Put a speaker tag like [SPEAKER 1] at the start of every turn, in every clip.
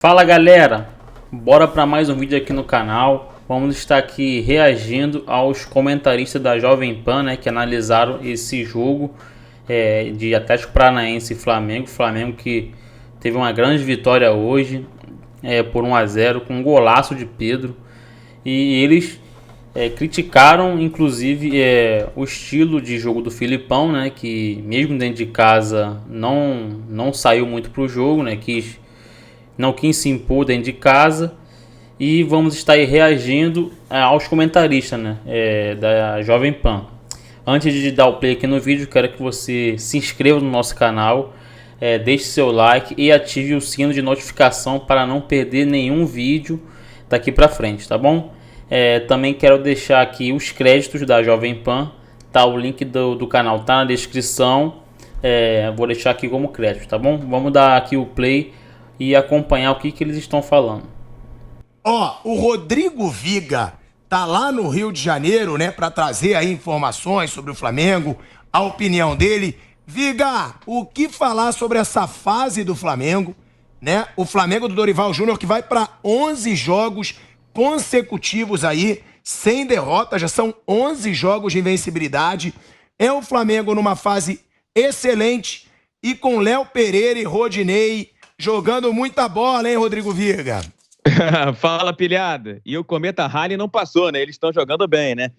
[SPEAKER 1] Fala galera, bora para mais um vídeo aqui no canal. Vamos estar aqui reagindo aos comentaristas da Jovem Pan, né, que analisaram esse jogo de Atlético Paranaense e Flamengo. Flamengo que teve uma grande vitória hoje por 1-0 com um golaço de Pedro. E eles criticaram inclusive o estilo de jogo do Filipão, né, que mesmo dentro de casa não saiu muito para o jogo, né, não quis se impor dentro de casa. E vamos estar aí reagindo aos comentaristas, né, da Jovem Pan. Antes de dar o play aqui no vídeo, quero que você se inscreva no nosso canal, deixe seu like e ative o sino de notificação para não perder nenhum vídeo daqui para frente, tá bom? Também quero deixar aqui os créditos da Jovem Pan, tá? O link do canal tá na descrição, vou deixar aqui como crédito, tá bom? Vamos dar aqui o play e acompanhar o que eles estão falando.
[SPEAKER 2] O Rodrigo Viga tá lá no Rio de Janeiro, né, para trazer aí informações sobre o Flamengo, a opinião dele. Viga, o que falar sobre essa fase do Flamengo, né? O Flamengo do Dorival Júnior que vai para 11 jogos consecutivos aí, sem derrota, já são 11 jogos de invencibilidade. É o Flamengo numa fase excelente e com Léo Pereira e Rodinei jogando muita bola, hein, Rodrigo Viga?
[SPEAKER 3] Fala, pilhada. E o Cometa Halley não passou, né? Eles estão jogando bem, né?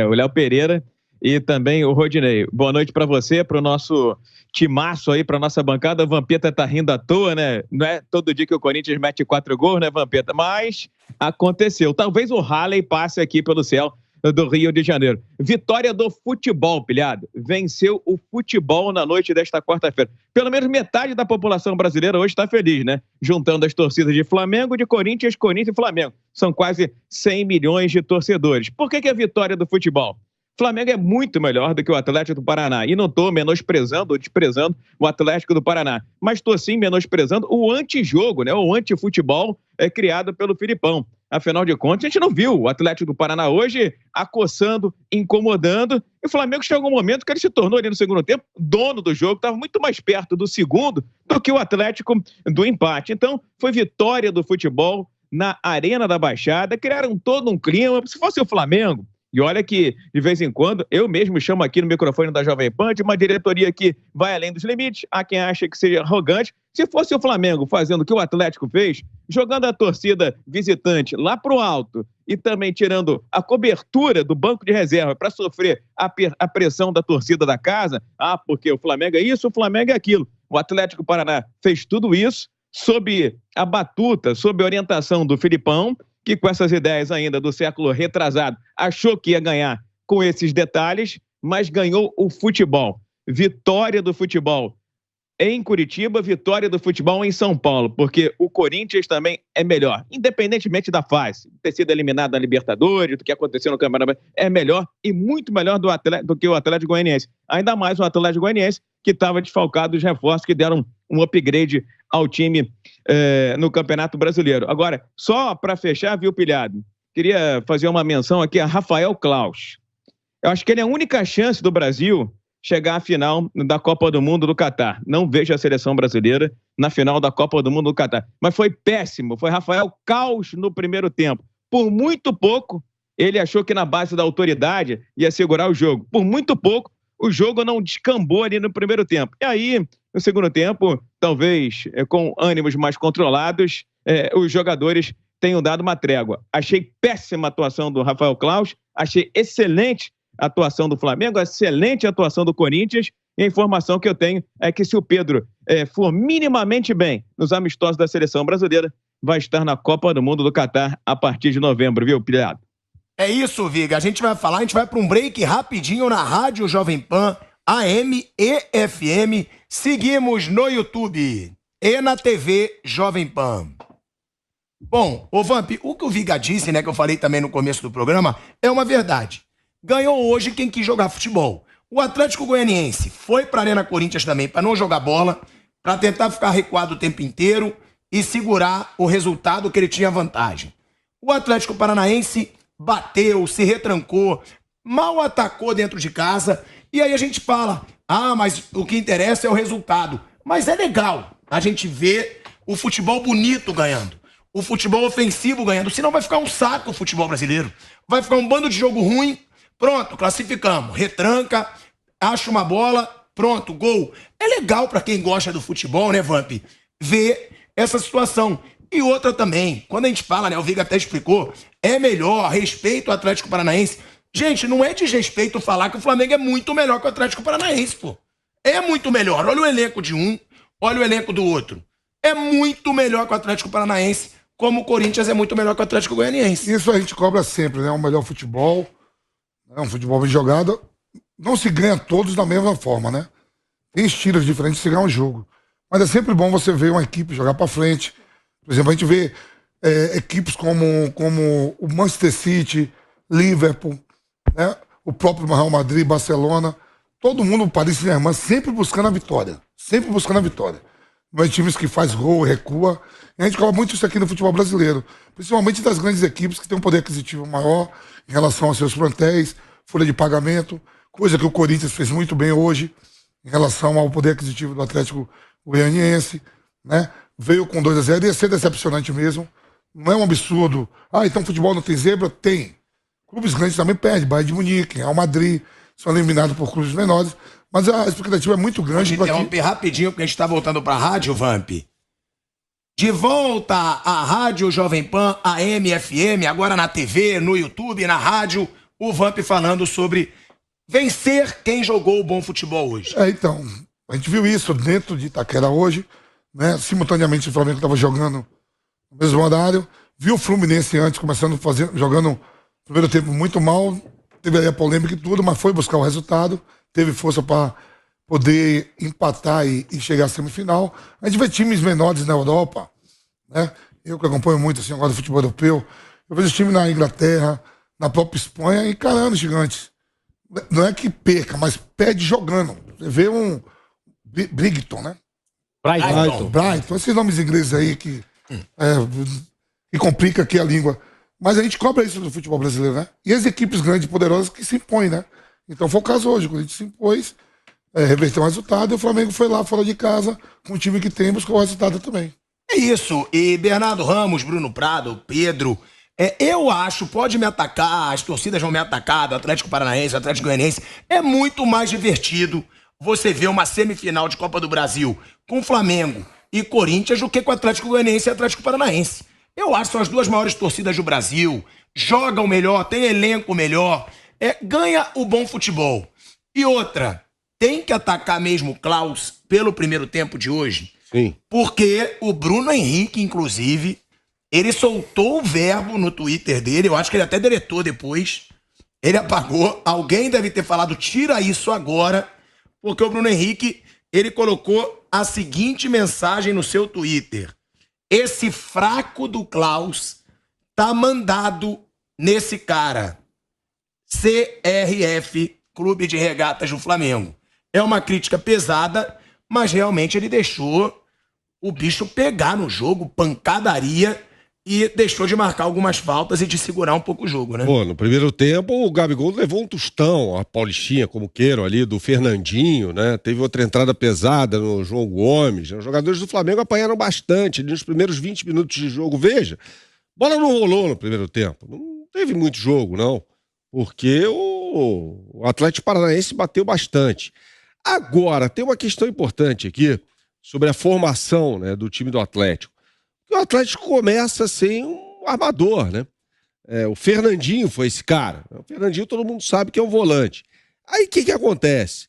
[SPEAKER 3] O Léo Pereira e também o Rodinei. Boa noite para você, para o nosso timaço aí, para nossa bancada. O Vampeta tá rindo à toa, né? Não é todo dia que o Corinthians mete 4 gols, né, Vampeta? Mas aconteceu. Talvez o Halley passe aqui pelo céu do Rio de Janeiro. Vitória do futebol, pilhado. Venceu o futebol na noite desta quarta-feira. Pelo menos metade da população brasileira hoje está feliz, né? Juntando as torcidas de Flamengo, de Corinthians e Flamengo. São quase 100 milhões de torcedores. Por que é a vitória do futebol? Flamengo é muito melhor do que o Atlético do Paraná. E não estou menosprezando ou desprezando o Atlético do Paraná. Mas estou sim menosprezando o antijogo, né? O antifutebol criado pelo Filipão. Afinal de contas, a gente não viu o Atlético do Paraná hoje acossando, incomodando. E o Flamengo chegou um momento que ele se tornou ali no segundo tempo dono do jogo. Estava muito mais perto do segundo do que o Atlético do empate. Então, foi vitória do futebol na Arena da Baixada. Criaram todo um clima. Se fosse o Flamengo... E olha que, de vez em quando, eu mesmo chamo aqui no microfone da Jovem Pan de uma diretoria que vai além dos limites. Há quem acha que seja arrogante. Se fosse o Flamengo fazendo o que o Atlético fez, jogando a torcida visitante lá pro alto e também tirando a cobertura do banco de reserva para sofrer a pressão da torcida da casa, porque o Flamengo é isso, o Flamengo é aquilo. O Atlético Paraná fez tudo isso sob a batuta, sob a orientação do Filipão, que com essas ideias ainda do século retrasado, achou que ia ganhar com esses detalhes, mas ganhou o futebol. Vitória do futebol em Curitiba, vitória do futebol em São Paulo, porque o Corinthians também é melhor, independentemente da fase. Ter sido eliminado da Libertadores, do que aconteceu no Campeonato, é melhor e muito melhor do que o Atlético Goianiense. Ainda mais o Atlético Goianiense, que estava desfalcado dos reforços que deram um upgrade ao time no Campeonato Brasileiro. Agora, só para fechar, viu, pilhado? Queria fazer uma menção aqui a Rafael Claus. Eu acho que ele é a única chance do Brasil chegar à final da Copa do Mundo do Catar. Não vejo a seleção brasileira na final da Copa do Mundo do Catar. Mas foi péssimo. Foi Rafael Claus no primeiro tempo. Por muito pouco, ele achou que na base da autoridade ia segurar o jogo. Por muito pouco, o jogo não descambou ali no primeiro tempo. E aí, no segundo tempo, talvez com ânimos mais controlados, os jogadores tenham dado uma trégua. Achei péssima a atuação do Rafael Claus, achei excelente a atuação do Flamengo, excelente a atuação do Corinthians, e a informação que eu tenho é que se o Pedro for minimamente bem nos amistosos da seleção brasileira, vai estar na Copa do Mundo do Catar a partir de novembro, viu, pilhado?
[SPEAKER 2] É isso, Viga. A gente vai para um break rapidinho na Rádio Jovem Pan, AM e FM. Seguimos no YouTube e na TV Jovem Pan. Bom, ô Vamp, o que o Viga disse, né, que eu falei também no começo do programa, é uma verdade. Ganhou hoje quem quis jogar futebol. O Atlético Goianiense foi para a Arena Corinthians também para não jogar bola, para tentar ficar recuado o tempo inteiro e segurar o resultado que ele tinha vantagem. O Atlético Paranaense bateu, se retrancou, mal atacou dentro de casa, e aí a gente fala, mas o que interessa é o resultado. Mas é legal a gente ver o futebol bonito ganhando, o futebol ofensivo ganhando, senão vai ficar um saco o futebol brasileiro. Vai ficar um bando de jogo ruim, pronto, classificamos, retranca, acha uma bola, pronto, gol. É legal pra quem gosta do futebol, né, Vamp, ver essa situação. E outra também, quando a gente fala, né, o Viga até explicou, é melhor, respeito ao Atlético Paranaense. Gente, não é desrespeito falar que o Flamengo é muito melhor que o Atlético Paranaense, pô. É muito melhor. Olha o elenco de um, olha o elenco do outro. É muito melhor que o Atlético Paranaense, como o Corinthians é muito melhor que o Atlético Goianiense.
[SPEAKER 4] Isso a gente cobra sempre, né? O melhor futebol, né? Um futebol bem jogado. Não se ganha todos da mesma forma, né? Tem estilos diferentes de se ganhar um jogo. Mas é sempre bom você ver uma equipe jogar pra frente. Por exemplo, a gente vê equipes como o Manchester City, Liverpool, né? O próprio Real Madrid, Barcelona. Todo mundo, o Paris Saint-Germain, sempre buscando a vitória. Sempre buscando a vitória. Não é times que faz gol, recua. E a gente cobra muito isso aqui no futebol brasileiro. Principalmente das grandes equipes que têm um poder aquisitivo maior em relação aos seus plantéis, folha de pagamento, coisa que o Corinthians fez muito bem hoje em relação ao poder aquisitivo do Atlético Goianiense, né? Veio com 2-0, ia ser decepcionante mesmo. Não é um absurdo. Ah, então futebol não tem zebra? Tem. Clubes grandes também perdem. Bayern de Munique, Real Madrid, são eliminados por clubes menores. Mas a expectativa é muito grande.
[SPEAKER 2] Vou interromper rapidinho, porque a gente tá voltando pra rádio, Vamp. De volta à Rádio Jovem Pan, AM, FM, agora na TV, no YouTube, na rádio, o Vamp falando sobre vencer quem jogou o bom futebol hoje.
[SPEAKER 4] Então, a gente viu isso dentro de Itaquera hoje, né? Simultaneamente o Flamengo estava jogando no mesmo horário. Viu o Fluminense antes jogando no primeiro tempo muito mal. Teve aí a polêmica e tudo, mas foi buscar o resultado. Teve força para poder empatar e chegar à semifinal. A gente vê times menores na Europa, né? Eu que acompanho muito assim, agora do futebol europeu. Eu vejo times na Inglaterra, na própria Espanha, encarando gigantes. Não é que perca, mas perde jogando. Você vê um Brighton, né? Brighton, esses nomes ingleses aí que complica aqui a língua. Mas a gente cobra isso do futebol brasileiro, né? E as equipes grandes e poderosas que se impõem, né? Então foi o caso hoje, quando a gente se impôs, reverteu o resultado e o Flamengo foi lá fora de casa, com o time que tem, buscou o resultado também.
[SPEAKER 2] É isso. E Bernardo Ramos, Bruno Prado, Pedro, eu acho, pode me atacar, as torcidas vão me atacar, do Atlético Paranaense, do Atlético Goianiense, é muito mais divertido você ver uma semifinal de Copa do Brasil com Flamengo e Corinthians do que com Atlético Goianiense e Atlético Paranaense. Eu acho que são as duas maiores torcidas do Brasil, jogam melhor, tem elenco melhor, ganha o bom futebol. E outra, tem que atacar mesmo o Klaus pelo primeiro tempo de hoje.
[SPEAKER 5] Sim.
[SPEAKER 2] Porque o Bruno Henrique, inclusive, ele soltou o verbo no Twitter dele, eu acho que ele até deletou depois, ele apagou, alguém deve ter falado, tira isso agora, porque o Bruno Henrique, ele colocou a seguinte mensagem no seu Twitter: esse fraco do Klaus tá mandado nesse cara. CRF, Clube de Regatas do Flamengo. É uma crítica pesada, mas realmente ele deixou o bicho pegar no jogo, pancadaria, e deixou de marcar algumas faltas e de segurar um pouco o jogo, né?
[SPEAKER 5] Pô, no primeiro tempo o Gabigol levou um tostão, a Paulistinha, como queiram ali, do Fernandinho, né? Teve outra entrada pesada no João Gomes. Os jogadores do Flamengo apanharam bastante nos primeiros 20 minutos de jogo. Veja, bola não rolou no primeiro tempo. Não teve muito jogo, não. Porque o Atlético Paranaense bateu bastante. Agora, tem uma questão importante aqui sobre a formação, né, do time do Atlético. O Atlético começa sem um armador, né? O Fernandinho foi esse cara. O Fernandinho todo mundo sabe que é um volante. Aí o que acontece?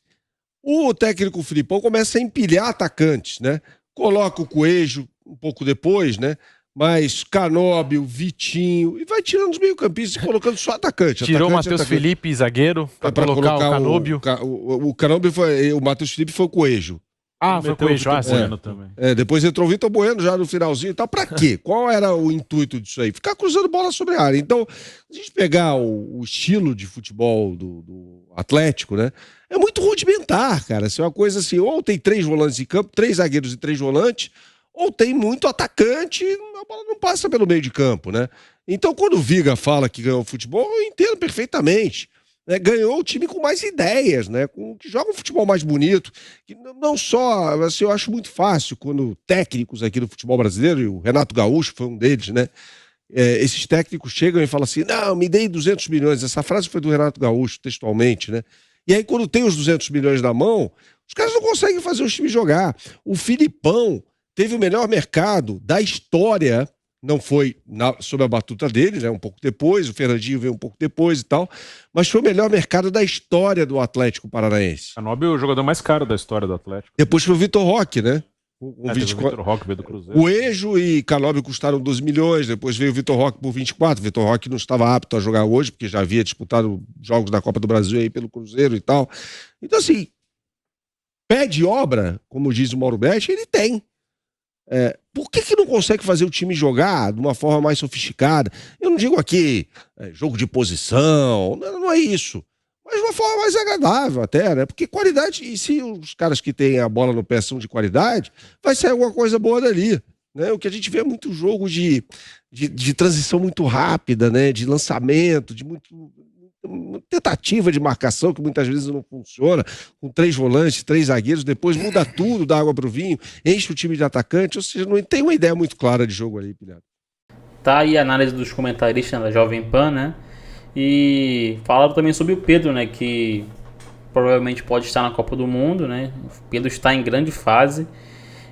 [SPEAKER 5] O técnico Filipão começa a empilhar atacantes, né? Coloca o Coelho um pouco depois, né? Mas Canóbio, Vitinho, e vai tirando os meio-campistas e colocando só atacante.
[SPEAKER 6] Tirou o Matheus Felipe, zagueiro, para colocar o Canóbio.
[SPEAKER 5] O Canóbio foi. O Matheus Felipe foi o Coelho.
[SPEAKER 6] Foi o Coelho, também.
[SPEAKER 5] Depois entrou o Vitor Bueno já no finalzinho e tal. Pra quê? Qual era o intuito disso aí? Ficar cruzando bola sobre a área. Então, se a gente pegar o estilo de futebol do Atlético, né? É muito rudimentar, cara. Isso é uma coisa assim, ou tem 3 volantes em campo, 3 zagueiros e 3 volantes, ou tem muito atacante e a bola não passa pelo meio de campo, né? Então, quando o Viga fala que ganhou o futebol, eu entendo perfeitamente. né? Ganhou o time com mais ideias, né? Que joga um futebol mais bonito. Que não só, assim, eu acho muito fácil quando técnicos aqui do futebol brasileiro, e o Renato Gaúcho foi um deles, né? Esses técnicos chegam e falam assim, não, me dei 200 milhões. Essa frase foi do Renato Gaúcho, textualmente, né? E aí, quando tem os 200 milhões na mão, os caras não conseguem fazer os times jogar. O Filipão teve o melhor mercado da história, não foi sob a batuta dele, né? Um pouco depois, o Fernandinho veio um pouco depois e tal, mas foi o melhor mercado da história do Atlético Paranaense.
[SPEAKER 7] Canóbio é o jogador mais caro da história do Atlético.
[SPEAKER 5] Depois foi o Vitor Roque, né?
[SPEAKER 7] O Vitor Roque veio do Cruzeiro.
[SPEAKER 5] O Ejo e Canóbio custaram 12 milhões, depois veio o Vitor Roque por 24. O Vitor Roque não estava apto a jogar hoje, porque já havia disputado jogos da Copa do Brasil aí pelo Cruzeiro e tal. Então, assim, pé de obra, como diz o Mauro Betti, ele tem. Por que não consegue fazer o time jogar de uma forma mais sofisticada? Eu não digo aqui jogo de posição, não é isso. Mas de uma forma mais agradável até, né? Porque qualidade, e se os caras que têm a bola no pé são de qualidade, vai sair alguma coisa boa dali, né? O que a gente vê é muito jogo de transição muito rápida, né? De lançamento, de muito tentativa de marcação que muitas vezes não funciona, com 3 volantes, 3 zagueiros, depois muda tudo, dá água pro vinho, enche o time de atacante, ou seja, não tem uma ideia muito clara de jogo ali, Pilhado.
[SPEAKER 1] Tá aí a análise dos comentaristas da Jovem Pan, né? E falaram também sobre o Pedro, né? Que provavelmente pode estar na Copa do Mundo, né? O Pedro está em grande fase.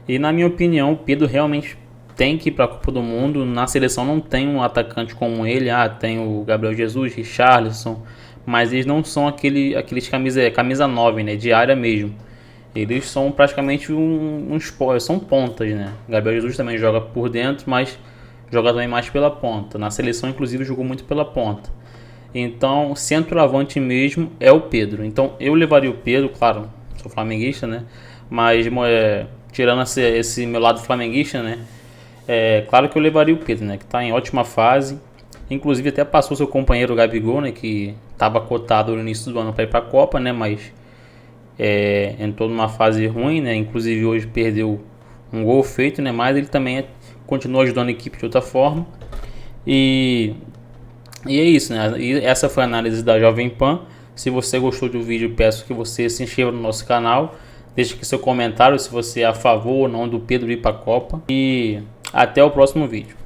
[SPEAKER 1] E na minha opinião, o Pedro realmente tem que ir para a Copa do Mundo. Na seleção não tem um atacante como ele. Tem o Gabriel Jesus, Richarlison. Mas eles não são aqueles camisa 9, né? De área mesmo. Eles são praticamente são pontas, né? O Gabriel Jesus também joga por dentro, mas joga também mais pela ponta. Na seleção, inclusive, jogou muito pela ponta. Então, centroavante mesmo é o Pedro. Então, eu levaria o Pedro, claro, sou flamenguista, né? Mas, tirando esse meu lado flamenguista, né? Claro que eu levaria o Pedro, né? Que está em ótima fase. Inclusive, até passou seu companheiro Gabigol, né? Que estava cotado no início do ano para ir para a Copa, né? Mas entrou numa fase ruim, né? Inclusive, hoje perdeu um gol feito, né? Mas ele também continua ajudando a equipe de outra forma. E é isso, né? E essa foi a análise da Jovem Pan. Se você gostou do vídeo, peço que você se inscreva no nosso canal. Deixe aqui seu comentário se você é a favor ou não do Pedro ir para a Copa. E até o próximo vídeo.